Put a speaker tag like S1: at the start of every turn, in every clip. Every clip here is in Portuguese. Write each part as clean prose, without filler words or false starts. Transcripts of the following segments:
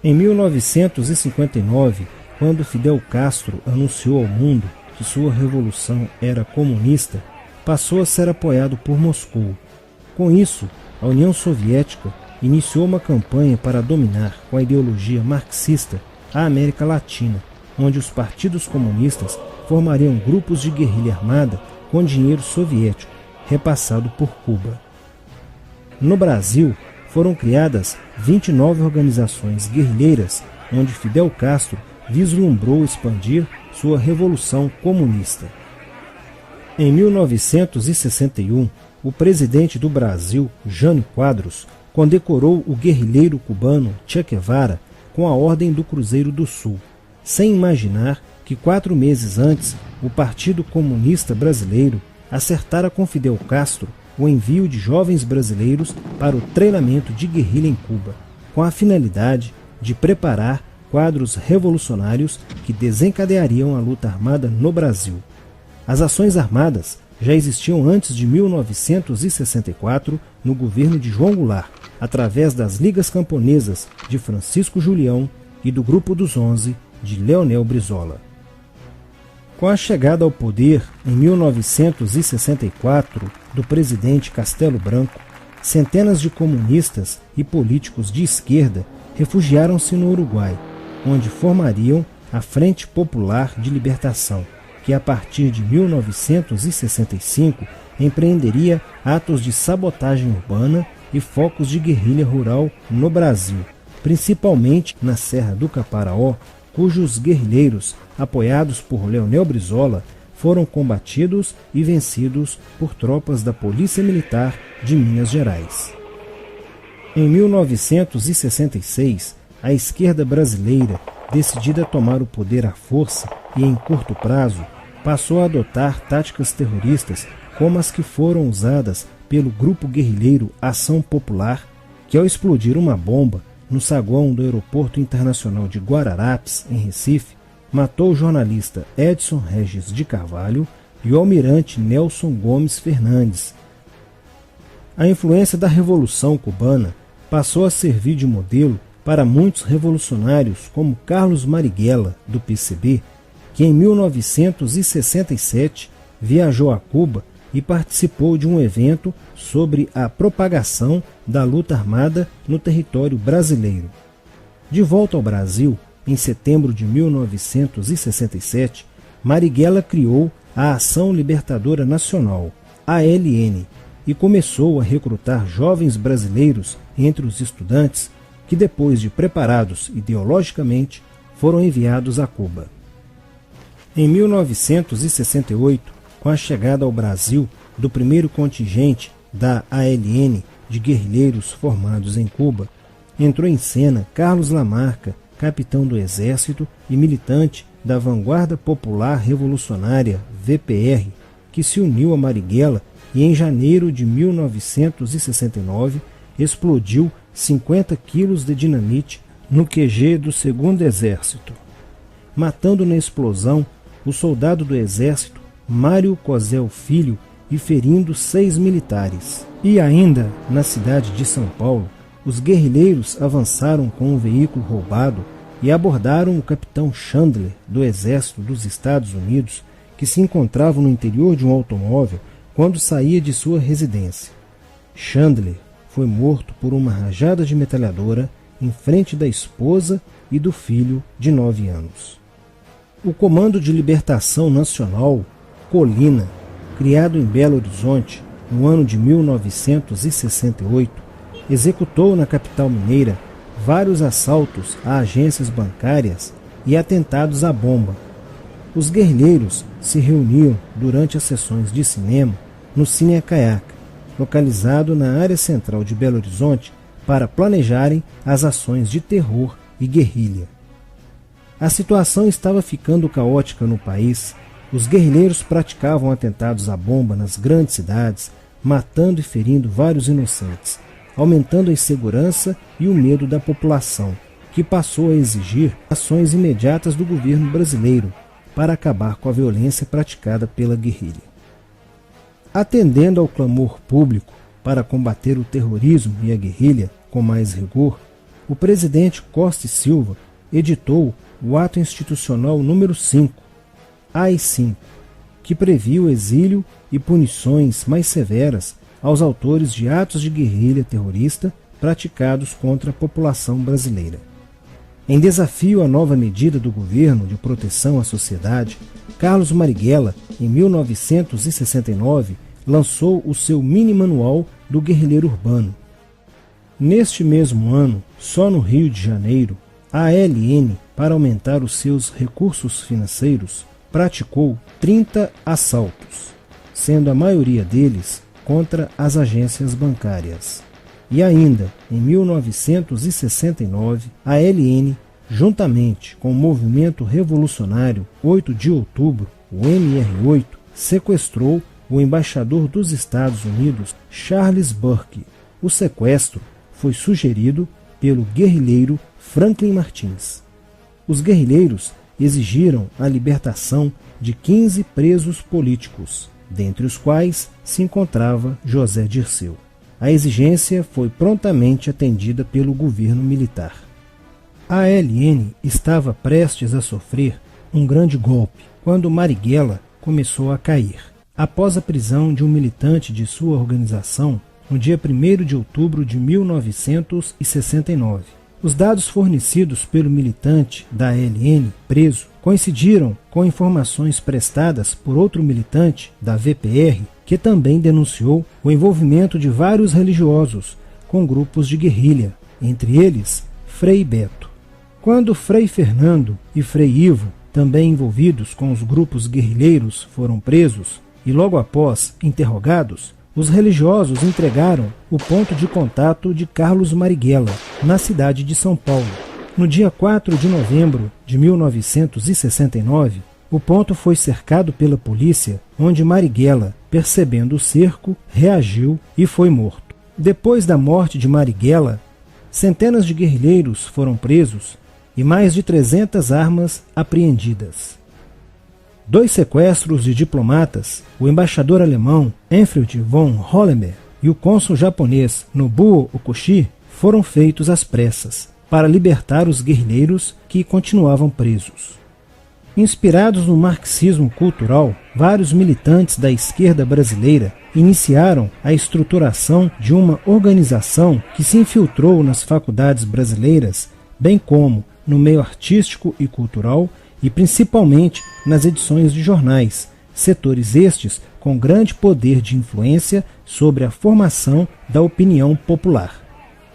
S1: Em 1959, quando Fidel Castro anunciou ao mundo que sua revolução era comunista, passou a ser apoiado por Moscou. Com isso, a União Soviética iniciou uma campanha para dominar com a ideologia marxista a América Latina, onde os partidos comunistas formariam grupos de guerrilha armada com dinheiro soviético, repassado por Cuba. No Brasil, foram criadas 29 organizações guerrilheiras, onde Fidel Castro vislumbrou expandir sua revolução comunista. Em 1961, o presidente do Brasil, Jânio Quadros, condecorou o guerrilheiro cubano Che Guevara com a Ordem do Cruzeiro do Sul, sem imaginar que 4 meses antes o Partido Comunista Brasileiro acertara com Fidel Castro o envio de jovens brasileiros para o treinamento de guerrilha em Cuba, com a finalidade de preparar quadros revolucionários que desencadeariam a luta armada no Brasil. As ações armadas já existiam antes de 1964 no governo de João Goulart, através das Ligas Camponesas de Francisco Julião e do Grupo dos 11 de Leonel Brizola. Com a chegada ao poder, em 1964, do presidente Castelo Branco, centenas de comunistas e políticos de esquerda refugiaram-se no Uruguai, onde formariam a Frente Popular de Libertação, que a partir de 1965 empreenderia atos de sabotagem urbana e focos de guerrilha rural no Brasil, principalmente na Serra do Caparaó, cujos guerrilheiros, apoiados por Leonel Brizola, foram combatidos e vencidos por tropas da Polícia Militar de Minas Gerais. Em 1966, a esquerda brasileira, decidida a tomar o poder à força e em curto prazo, passou a adotar táticas terroristas como as que foram usadas pelo grupo guerrilheiro Ação Popular, que ao explodir uma bomba no saguão do Aeroporto Internacional de Guararapes, em Recife, matou o jornalista Edson Regis de Carvalho e o almirante Nelson Gomes Fernandes. A influência da Revolução Cubana passou a servir de modelo para muitos revolucionários como Carlos Marighella, do PCB, que em 1967 viajou a Cuba e participou de um evento sobre a propagação da luta armada no território brasileiro. De volta ao Brasil, em setembro de 1967, Marighella criou a Ação Libertadora Nacional, ALN, e começou a recrutar jovens brasileiros entre os estudantes que, depois de preparados ideologicamente, foram enviados a Cuba. Em 1968, com a chegada ao Brasil do primeiro contingente da ALN de guerrilheiros formados em Cuba, entrou em cena Carlos Lamarca, capitão do Exército e militante da Vanguarda Popular Revolucionária, VPR, que se uniu a Marighella e em janeiro de 1969 explodiu 50 quilos de dinamite no QG do 2º Exército, matando na explosão o soldado do Exército Mário Cosel Filho e ferindo 6 militares. E ainda, na cidade de São Paulo, os guerrilheiros avançaram com um veículo roubado e abordaram o capitão Chandler, do Exército dos Estados Unidos, que se encontrava no interior de um automóvel quando saía de sua residência. Chandler foi morto por uma rajada de metralhadora em frente da esposa e do filho de 9 anos. O Comando de Libertação Nacional, Colina, criado em Belo Horizonte no ano de 1968, executou na capital mineira vários assaltos a agências bancárias e atentados à bomba. Os guerrilheiros se reuniam durante as sessões de cinema no Cine Acaiaca, localizado na área central de Belo Horizonte, para planejarem as ações de terror e guerrilha. A situação estava ficando caótica no país. Os guerrilheiros praticavam atentados à bomba nas grandes cidades, matando e ferindo vários inocentes, aumentando a insegurança e o medo da população, que passou a exigir ações imediatas do governo brasileiro para acabar com a violência praticada pela guerrilha. Atendendo ao clamor público para combater o terrorismo e a guerrilha com mais rigor, o presidente Costa e Silva editou o Ato Institucional número 5, AI-5, que previa o exílio e punições mais severas aos autores de atos de guerrilha terrorista praticados contra a população brasileira. Em desafio à nova medida do governo de proteção à sociedade, Carlos Marighella, em 1969, lançou o seu mini-manual do guerrilheiro urbano. Neste mesmo ano, só no Rio de Janeiro, a ALN, para aumentar os seus recursos financeiros, praticou 30 assaltos, sendo a maioria deles contra as agências bancárias. E ainda, em 1969, a ALN, juntamente com o movimento revolucionário 8 de outubro, o MR8, sequestrou o embaixador dos Estados Unidos, Charles Burke. O sequestro foi sugerido pelo guerrilheiro Franklin Martins. Os guerrilheiros exigiram a libertação de 15 presos políticos, dentre os quais se encontrava José Dirceu. A exigência foi prontamente atendida pelo governo militar. A ALN estava prestes a sofrer um grande golpe quando Marighella começou a cair. Após a prisão de um militante de sua organização, no dia 1º de outubro de 1969. Os dados fornecidos pelo militante da ALN preso coincidiram com informações prestadas por outro militante da VPR, que também denunciou o envolvimento de vários religiosos com grupos de guerrilha, entre eles Frei Beto. Quando Frei Fernando e Frei Ivo, também envolvidos com os grupos guerrilheiros, foram presos e logo após interrogados, os religiosos entregaram o ponto de contato de Carlos Marighella, na cidade de São Paulo. No dia 4 de novembro de 1969, o ponto foi cercado pela polícia, onde Marighella, percebendo o cerco, reagiu e foi morto. Depois da morte de Marighella, centenas de guerrilheiros foram presos e mais de 300 armas apreendidas. 2 sequestros de diplomatas, o embaixador alemão Enfield von Hollenberg e o cônsul japonês Nobuo Okushi, foram feitos às pressas, para libertar os guerrilheiros que continuavam presos. Inspirados no marxismo cultural, vários militantes da esquerda brasileira iniciaram a estruturação de uma organização que se infiltrou nas faculdades brasileiras, bem como no meio artístico e cultural, e principalmente nas edições de jornais, setores estes com grande poder de influência sobre a formação da opinião popular.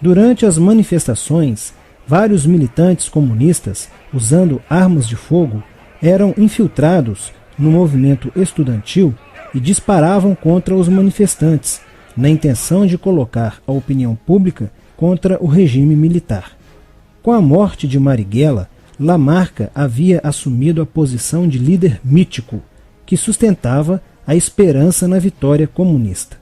S1: Durante as manifestações, vários militantes comunistas, usando armas de fogo, eram infiltrados no movimento estudantil e disparavam contra os manifestantes, na intenção de colocar a opinião pública contra o regime militar. Com a morte de Marighella, Lamarca havia assumido a posição de líder mítico, que sustentava a esperança na vitória comunista.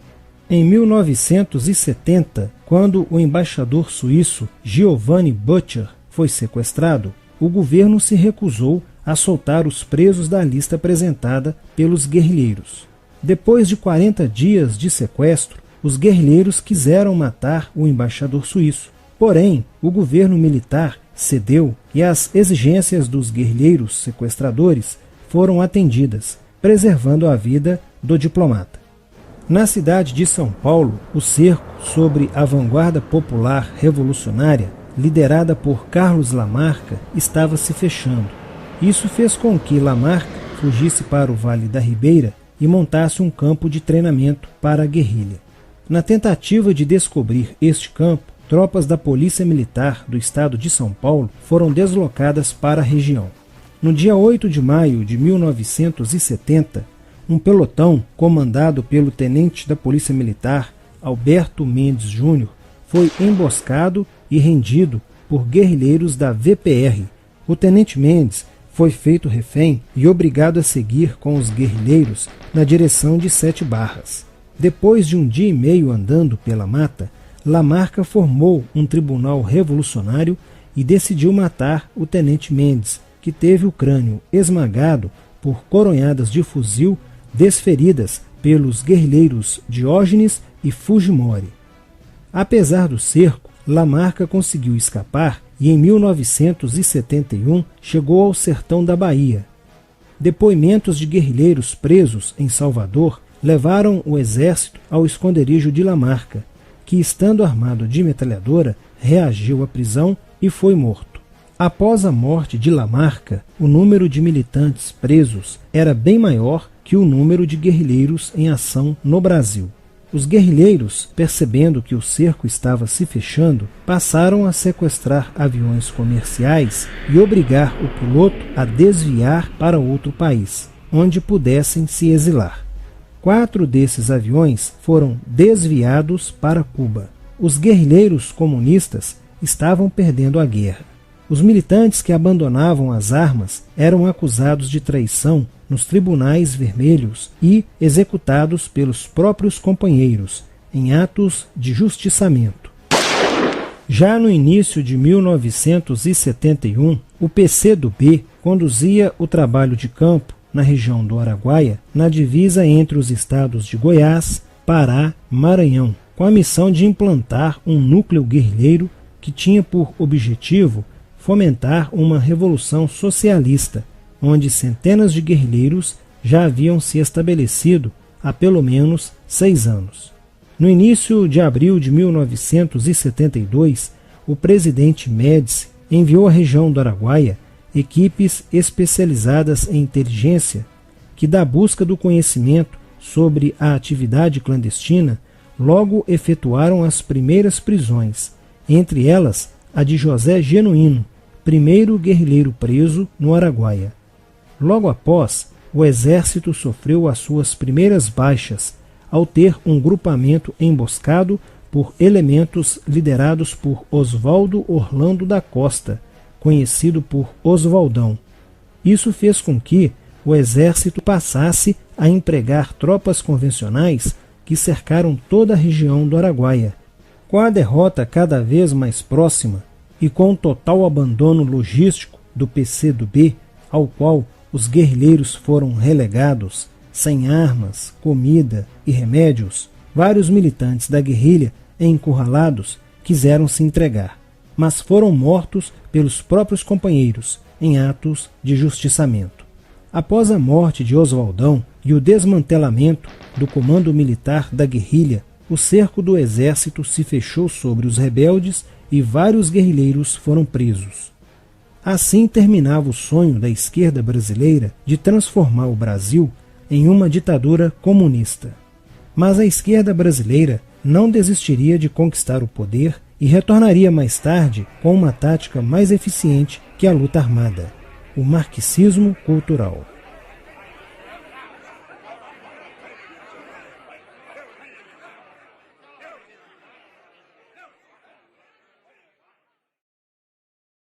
S1: Em 1970, quando o embaixador suíço Giovanni Butcher foi sequestrado, o governo se recusou a soltar os presos da lista apresentada pelos guerrilheiros. Depois de 40 dias de sequestro, os guerrilheiros quiseram matar o embaixador suíço. Porém, o governo militar cedeu e as exigências dos guerrilheiros sequestradores foram atendidas, preservando a vida do diplomata. Na cidade de São Paulo, o cerco sobre a vanguarda popular revolucionária, liderada por Carlos Lamarca, estava se fechando. Isso fez com que Lamarca fugisse para o Vale da Ribeira e montasse um campo de treinamento para a guerrilha. Na tentativa de descobrir este campo, tropas da Polícia Militar do estado de São Paulo foram deslocadas para a região. No dia 8 de maio de 1970, um pelotão comandado pelo tenente da Polícia Militar, Alberto Mendes Júnior, foi emboscado e rendido por guerrilheiros da VPR. O tenente Mendes foi feito refém e obrigado a seguir com os guerrilheiros na direção de 7 Barras. Depois de um dia e meio andando pela mata, Lamarca formou um tribunal revolucionário e decidiu matar o tenente Mendes, que teve o crânio esmagado por coronhadas de fuzil desferidas pelos guerrilheiros Diógenes e Fujimori. Apesar do cerco, Lamarca conseguiu escapar e em 1971 chegou ao sertão da Bahia. Depoimentos de guerrilheiros presos em Salvador levaram o exército ao esconderijo de Lamarca, que, estando armado de metralhadora, reagiu à prisão e foi morto. Após a morte de Lamarca, o número de militantes presos era bem maior que o número de guerrilheiros em ação no Brasil. Os guerrilheiros, percebendo que o cerco estava se fechando, passaram a sequestrar aviões comerciais e obrigar o piloto a desviar para outro país, onde pudessem se exilar. 4 desses aviões foram desviados para Cuba. Os guerrilheiros comunistas estavam perdendo a guerra. Os militantes que abandonavam as armas eram acusados de traição nos tribunais vermelhos e executados pelos próprios companheiros, em atos de justiçamento. Já no início de 1971, o PCdoB conduzia o trabalho de campo na região do Araguaia, na divisa entre os estados de Goiás, Pará e Maranhão, com a missão de implantar um núcleo guerrilheiro que tinha por objetivo fomentar uma revolução socialista, onde centenas de guerrilheiros já haviam se estabelecido há pelo menos 6 anos. No início de abril de 1972, o presidente Médici enviou à região do Araguaia equipes especializadas em inteligência que, da busca do conhecimento sobre a atividade clandestina, logo efetuaram as primeiras prisões, entre elas a de José Genuíno, primeiro guerrilheiro preso no Araguaia. Logo após, o exército sofreu as suas primeiras baixas, ao ter um grupamento emboscado por elementos liderados por Oswaldo Orlando da Costa, conhecido por Oswaldão. Isso fez com que o exército passasse a empregar tropas convencionais que cercaram toda a região do Araguaia. Com a derrota cada vez mais próxima e com o total abandono logístico do PCdoB, ao qual os guerrilheiros foram relegados, sem armas, comida e remédios, vários militantes da guerrilha, encurralados, quiseram se entregar, mas foram mortos pelos próprios companheiros em atos de justiçamento. Após a morte de Oswaldão e o desmantelamento do comando militar da guerrilha, o cerco do exército se fechou sobre os rebeldes e vários guerrilheiros foram presos. Assim terminava o sonho da esquerda brasileira de transformar o Brasil em uma ditadura comunista. Mas a esquerda brasileira não desistiria de conquistar o poder e retornaria mais tarde com uma tática mais eficiente que a luta armada: o marxismo cultural.